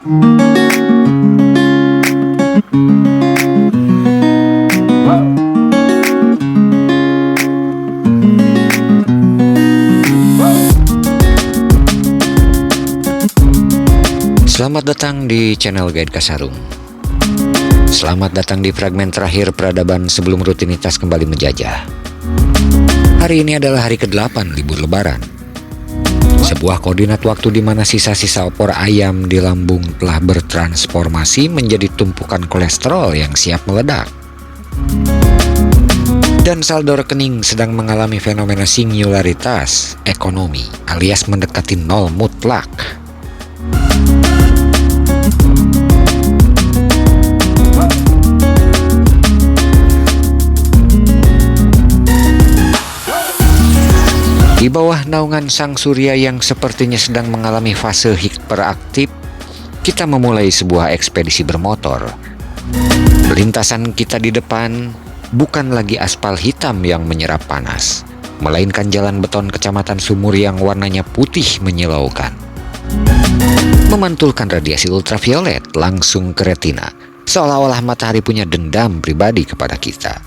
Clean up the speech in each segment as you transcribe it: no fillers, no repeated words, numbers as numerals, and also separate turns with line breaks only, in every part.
Selamat datang di channel Guide Kasarung. Selamat datang di fragmen terakhir peradaban sebelum rutinitas kembali menjajah. Hari ini adalah hari ke-8 libur lebaran. Sebuah koordinat waktu di mana sisa-sisa opor ayam di lambung telah bertransformasi menjadi tumpukan kolesterol yang siap meledak. Dan saldo rekening sedang mengalami fenomena singularitas ekonomi alias mendekati nol mutlak. Di bawah naungan sang surya yang sepertinya sedang mengalami fase hiperaktif, kita memulai sebuah ekspedisi bermotor. Lintasan kita di depan bukan lagi aspal hitam yang menyerap panas, melainkan jalan beton kecamatan Sumur yang warnanya putih menyilaukan, memantulkan radiasi ultraviolet langsung ke retina, seolah-olah matahari punya dendam pribadi kepada kita.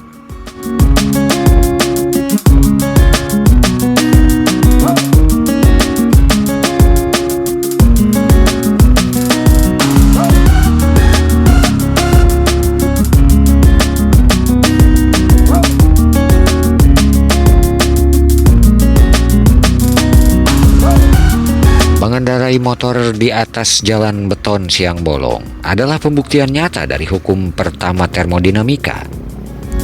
Mengendarai motor di atas jalan beton siang bolong adalah pembuktian nyata dari hukum pertama termodinamika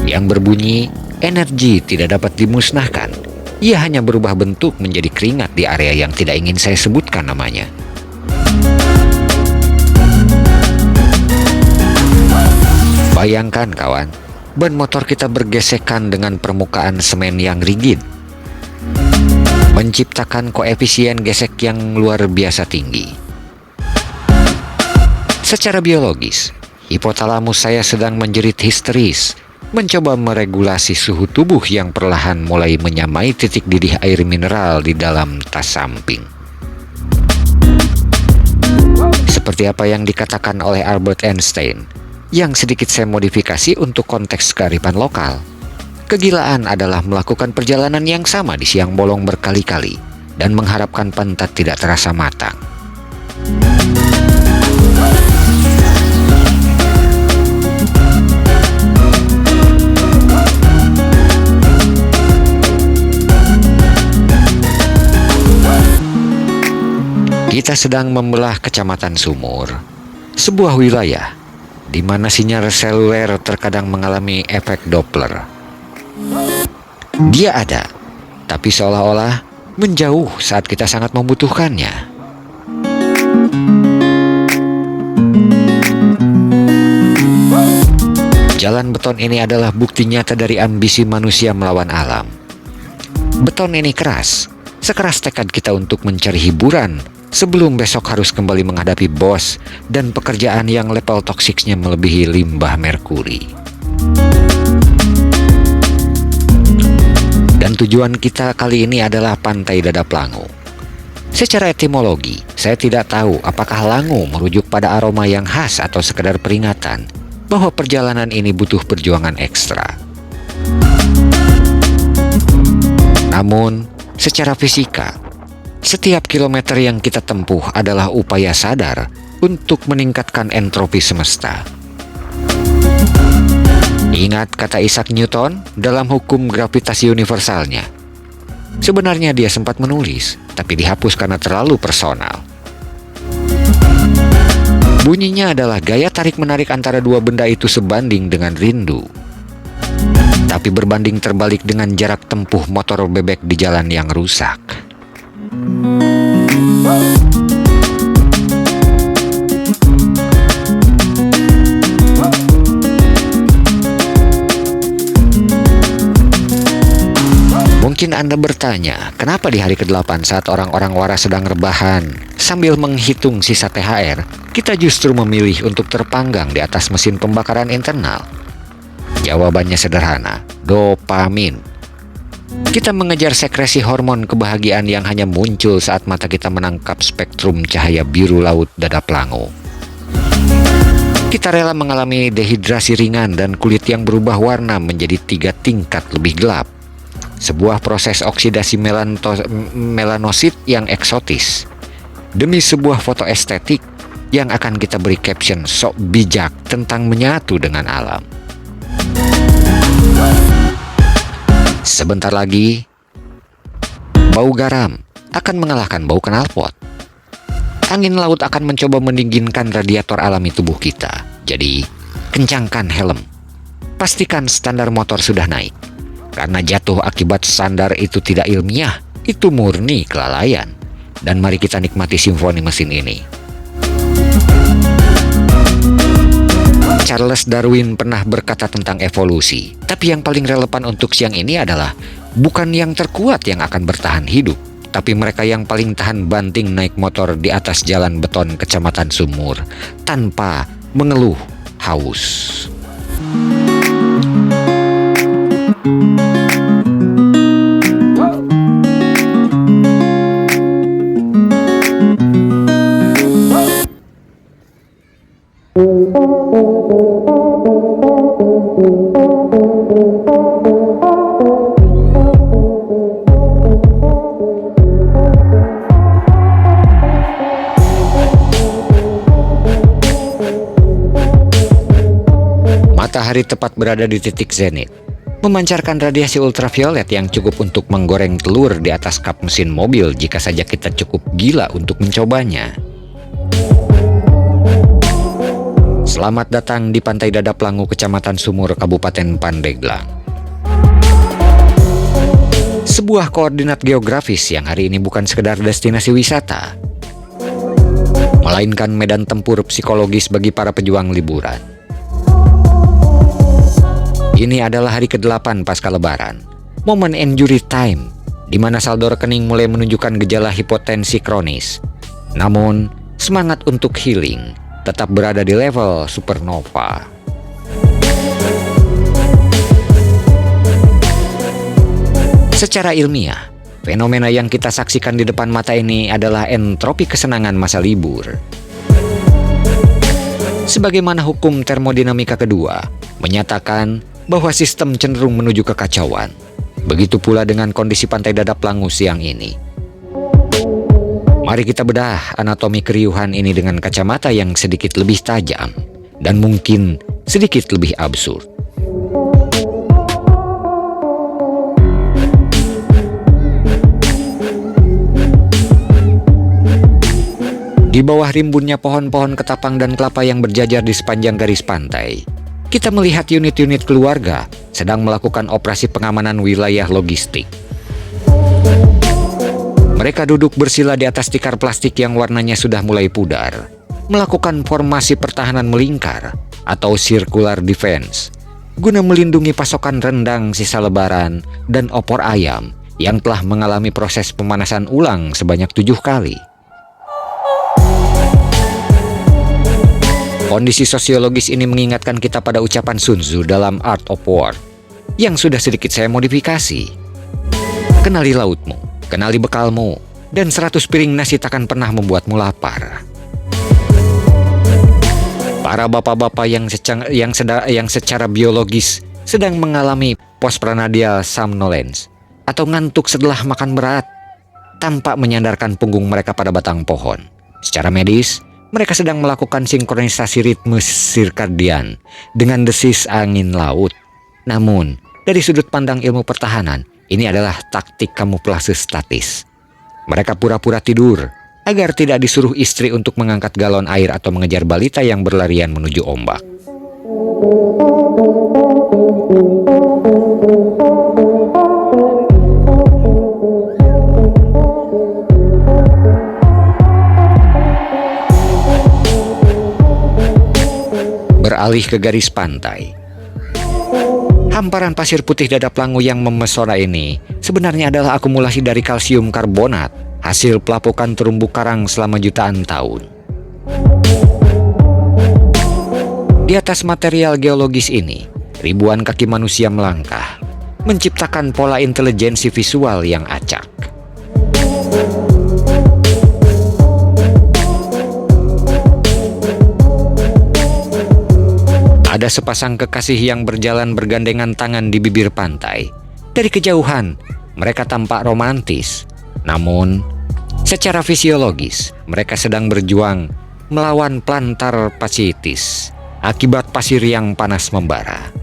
yang berbunyi energi tidak dapat dimusnahkan. Ia hanya berubah bentuk menjadi keringat di area yang tidak ingin saya sebutkan namanya. Bayangkan kawan, ban motor kita bergesekan dengan permukaan semen yang rigid, menciptakan koefisien gesek yang luar biasa tinggi. Secara biologis, hipotalamus saya sedang menjerit histeris, mencoba meregulasi suhu tubuh yang perlahan mulai menyamai titik didih air mineral di dalam tas samping. Seperti apa yang dikatakan oleh Albert Einstein, yang sedikit saya modifikasi untuk konteks kearifan lokal. Kegilaan adalah melakukan perjalanan yang sama di siang bolong berkali-kali dan mengharapkan pantat tidak terasa matang. Kita sedang membelah Kecamatan Sumur, sebuah wilayah di mana sinyal seluler terkadang mengalami efek Doppler. Dia ada, tapi seolah-olah menjauh saat kita sangat membutuhkannya. Jalan beton ini adalah bukti nyata dari ambisi manusia melawan alam. Beton ini keras, sekeras tekad kita untuk mencari hiburan sebelum besok harus kembali menghadapi bos dan pekerjaan yang level toksiknya melebihi limbah merkuri. Dan tujuan kita kali ini adalah Pantai Dadap Langu. Secara etimologi, saya tidak tahu apakah langu merujuk pada aroma yang khas atau sekedar peringatan bahwa perjalanan ini butuh perjuangan ekstra. Namun, secara fisika, setiap kilometer yang kita tempuh adalah upaya sadar untuk meningkatkan entropi semesta. Ingat kata Isaac Newton dalam hukum gravitasi universalnya. Sebenarnya dia sempat menulis, tapi dihapus karena terlalu personal. Bunyinya adalah gaya tarik-menarik antara dua benda itu sebanding dengan rindu, tapi berbanding terbalik dengan jarak tempuh motor bebek di jalan yang rusak. Mungkin Anda bertanya, kenapa di hari ke-8 saat orang-orang waras sedang rebahan sambil menghitung sisa THR, kita justru memilih untuk terpanggang di atas mesin pembakaran internal? Jawabannya sederhana, dopamin. Kita mengejar sekresi hormon kebahagiaan yang hanya muncul saat mata kita menangkap spektrum cahaya biru laut Dadap Langu. Kita rela mengalami dehidrasi ringan dan kulit yang berubah warna menjadi 3 tingkat lebih gelap. Sebuah proses oksidasi melanosit yang eksotis. Demi sebuah foto estetik yang akan kita beri caption sok bijak tentang menyatu dengan alam. Sebentar lagi, bau garam akan mengalahkan bau knalpot. Angin laut akan mencoba mendinginkan radiator alami tubuh kita. Jadi, kencangkan helm. Pastikan standar motor sudah naik. Karena jatuh akibat standar itu tidak ilmiah, itu murni kelalaian. Dan mari kita nikmati simfoni mesin ini. Charles Darwin pernah berkata tentang evolusi, tapi yang paling relevan untuk siang ini adalah bukan yang terkuat yang akan bertahan hidup, tapi mereka yang paling tahan banting naik motor di atas jalan beton Kecamatan Sumur tanpa mengeluh haus. Matahari tepat berada di titik zenit, memancarkan radiasi ultraviolet yang cukup untuk menggoreng telur di atas kap mesin mobil jika saja kita cukup gila untuk mencobanya. Selamat datang di Pantai Dadap Langu, Kecamatan Sumur, Kabupaten Pandeglang. Sebuah koordinat geografis yang hari ini bukan sekedar destinasi wisata, melainkan medan tempur psikologis bagi para pejuang liburan. Ini adalah hari ke-8 pasca Lebaran, momen injury time, di mana saldo rekening mulai menunjukkan gejala hipotensi kronis. Namun, semangat untuk healing tetap berada di level supernova. Secara ilmiah, fenomena yang kita saksikan di depan mata ini adalah entropi kesenangan masa libur. Sebagaimana hukum termodinamika kedua menyatakan bahwa sistem cenderung menuju kekacauan. Begitu pula dengan kondisi Pantai Dadap Langu siang ini. Mari kita bedah anatomi keriuhan ini dengan kacamata yang sedikit lebih tajam dan mungkin sedikit lebih absurd. Di bawah rimbunnya pohon-pohon ketapang dan kelapa yang berjajar di sepanjang garis pantai, kita melihat unit-unit keluarga sedang melakukan operasi pengamanan wilayah logistik. Mereka duduk bersila di atas tikar plastik yang warnanya sudah mulai pudar, melakukan formasi pertahanan melingkar atau circular defense, guna melindungi pasokan rendang sisa lebaran dan opor ayam yang telah mengalami proses pemanasan ulang sebanyak 7 kali. Kondisi sosiologis ini mengingatkan kita pada ucapan Sun Tzu dalam Art of War, yang sudah sedikit saya modifikasi. Kenali lautmu, kenali bekalmu, dan 100 piring nasi takkan pernah membuatmu lapar. Para bapak-bapak yang secara biologis sedang mengalami postprandial somnolence atau ngantuk setelah makan berat, tampak menyandarkan punggung mereka pada batang pohon. Secara medis, mereka sedang melakukan sinkronisasi ritme sirkadian dengan desis angin laut. Namun, dari sudut pandang ilmu pertahanan, ini adalah taktik kamuflase statis. Mereka pura-pura tidur agar tidak disuruh istri untuk mengangkat galon air atau mengejar balita yang berlarian menuju ombak. Beralih ke garis pantai, hamparan pasir putih Dadap Langu yang memesona ini sebenarnya adalah akumulasi dari kalsium karbonat, hasil pelapukan terumbu karang selama jutaan tahun. Di atas material geologis ini, ribuan kaki manusia melangkah, menciptakan pola intelijensi visual yang acak. Ada sepasang kekasih yang berjalan bergandengan tangan di bibir pantai. Dari kejauhan, mereka tampak romantis. Namun, secara fisiologis, mereka sedang berjuang melawan plantar fasciitis akibat pasir yang panas membara.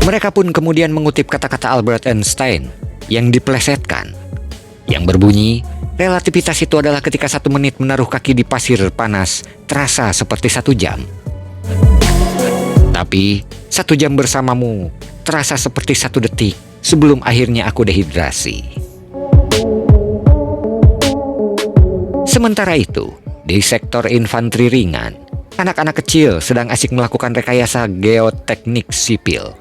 Mereka pun kemudian mengutip kata-kata Albert Einstein yang diplesetkan, yang berbunyi, relativitas itu adalah ketika 1 menit menaruh kaki di pasir panas terasa seperti 1 jam. Tapi 1 jam bersamamu terasa seperti 1 detik sebelum akhirnya aku dehidrasi. Sementara itu, di sektor infanteri ringan, anak-anak kecil sedang asik melakukan rekayasa geoteknik sipil,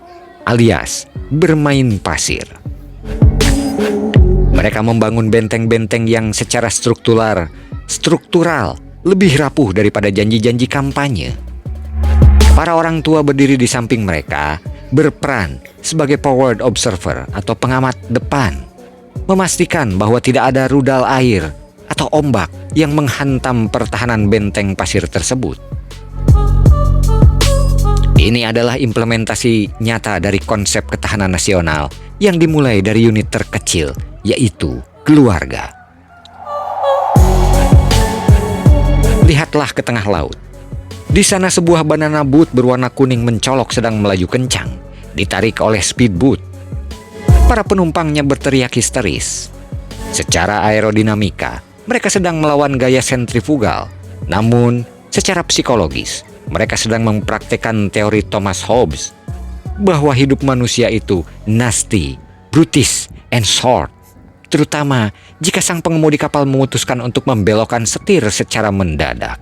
alias bermain pasir. Mereka membangun benteng-benteng yang secara struktural lebih rapuh daripada janji-janji kampanye. Para orang tua berdiri di samping mereka, berperan sebagai forward observer atau pengamat depan, memastikan bahwa tidak ada rudal air atau ombak yang menghantam pertahanan benteng pasir tersebut. Ini adalah implementasi nyata dari konsep ketahanan nasional yang dimulai dari unit terkecil, yaitu keluarga. Lihatlah ke tengah laut. Di sana sebuah banana boat berwarna kuning mencolok sedang melaju kencang, ditarik oleh speedboat. Para penumpangnya berteriak histeris. Secara aerodinamika, mereka sedang melawan gaya sentrifugal. Namun, secara psikologis, mereka sedang mempraktikkan teori Thomas Hobbes bahwa hidup manusia itu nasty, brutis, and short. Terutama jika sang pengemudi kapal memutuskan untuk membelokkan setir secara mendadak.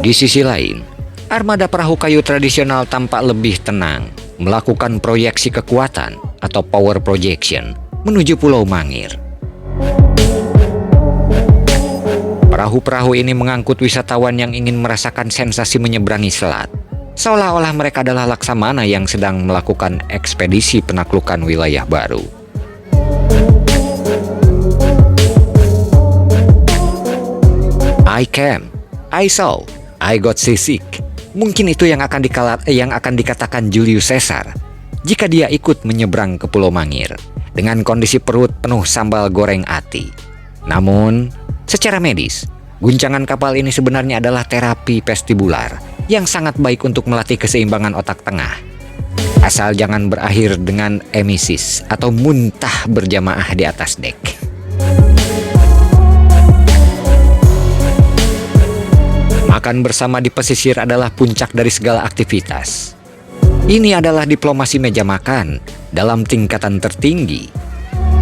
Di sisi lain, armada perahu kayu tradisional tampak lebih tenang, melakukan proyeksi kekuatan atau power projection menuju Pulau Mangir. Perahu-perahu ini mengangkut wisatawan yang ingin merasakan sensasi menyeberangi selat, seolah-olah mereka adalah laksamana yang sedang melakukan ekspedisi penaklukan wilayah baru. I came, I saw, I got seasick. Mungkin itu yang akan dikatakan Julius Caesar jika dia ikut menyeberang ke Pulau Mangir dengan kondisi perut penuh sambal goreng ati. Namun, secara medis, guncangan kapal ini sebenarnya adalah terapi vestibular yang sangat baik untuk melatih keseimbangan otak tengah. Asal jangan berakhir dengan emesis atau muntah berjamaah di atas dek. Makan bersama di pesisir adalah puncak dari segala aktivitas. Ini adalah diplomasi meja makan dalam tingkatan tertinggi.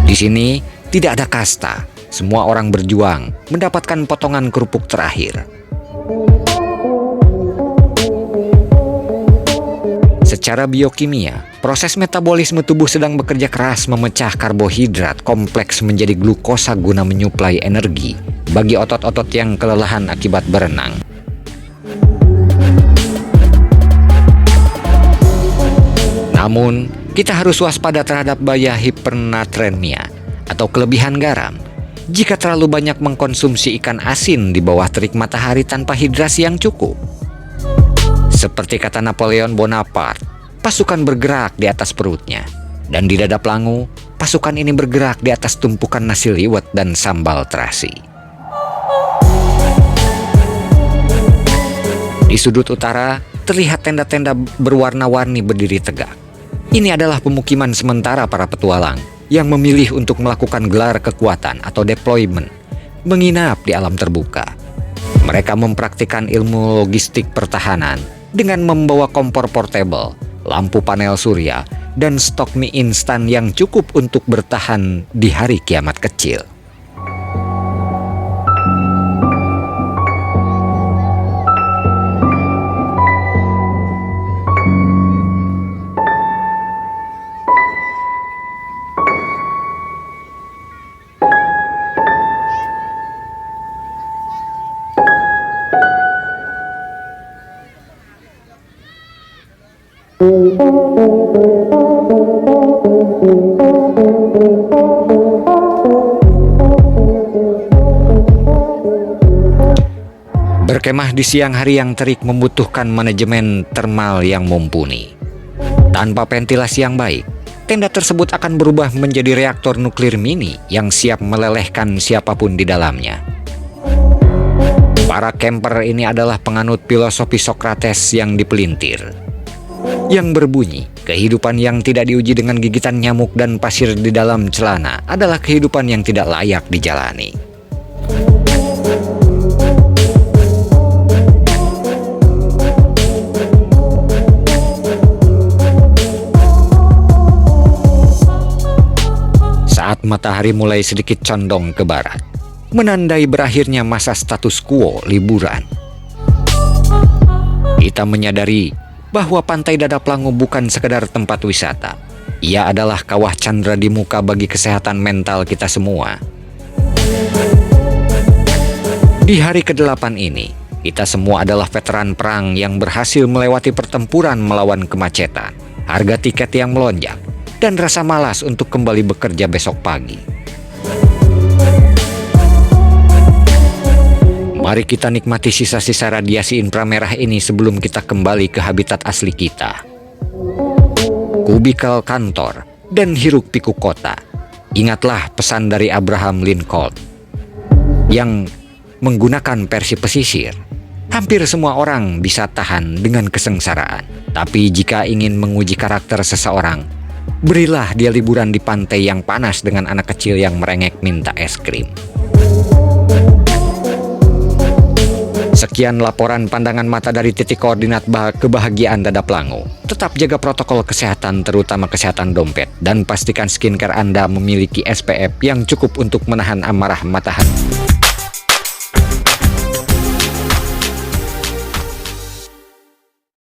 Di sini tidak ada kasta. Semua orang berjuang mendapatkan potongan kerupuk terakhir. Secara biokimia, proses metabolisme tubuh sedang bekerja keras memecah karbohidrat kompleks menjadi glukosa guna menyuplai energi bagi otot-otot yang kelelahan akibat berenang. Namun, kita harus waspada terhadap bahaya hipernatremia atau kelebihan garam jika terlalu banyak mengkonsumsi ikan asin di bawah terik matahari tanpa hidrasi yang cukup. Seperti kata Napoleon Bonaparte, pasukan bergerak di atas perutnya, dan di dada Pelangu, pasukan ini bergerak di atas tumpukan nasi liwet dan sambal terasi. Di sudut utara, terlihat tenda-tenda berwarna-warni berdiri tegak. Ini adalah pemukiman sementara para petualang yang memilih untuk melakukan gelar kekuatan atau deployment, menginap di alam terbuka. Mereka mempraktikkan ilmu logistik pertahanan dengan membawa kompor portable, lampu panel surya, dan stok mie instan yang cukup untuk bertahan di hari kiamat kecil. Berkemah di siang hari yang terik membutuhkan manajemen termal yang mumpuni. Tanpa ventilasi yang baik, tenda tersebut akan berubah menjadi reaktor nuklir mini yang siap melelehkan siapapun di dalamnya. Para camper ini adalah penganut filosofi Socrates yang dipelintir, yang berbunyi, kehidupan yang tidak diuji dengan gigitan nyamuk dan pasir di dalam celana adalah kehidupan yang tidak layak dijalani. Saat matahari mulai sedikit condong ke barat, menandai berakhirnya masa status quo liburan, kita menyadari bahwa Pantai Dadap Langu bukan sekedar tempat wisata. Ia adalah kawah candra di muka bagi kesehatan mental kita semua. Di hari ke-8 ini, kita semua adalah veteran perang yang berhasil melewati pertempuran melawan kemacetan, harga tiket yang melonjak, dan rasa malas untuk kembali bekerja besok pagi. Mari kita nikmati sisa-sisa radiasi inframerah ini sebelum kita kembali ke habitat asli kita. Kubikel kantor dan hiruk-pikuk kota. Ingatlah pesan dari Abraham Lincoln yang menggunakan versi pesisir. Hampir semua orang bisa tahan dengan kesengsaraan. Tapi jika ingin menguji karakter seseorang, berilah dia liburan di pantai yang panas dengan anak kecil yang merengek minta es krim. Sekian laporan pandangan mata dari titik koordinat kebahagiaan Dadap Langu. Tetap jaga protokol kesehatan, terutama kesehatan dompet, dan pastikan skincare Anda memiliki SPF yang cukup untuk menahan amarah matahari.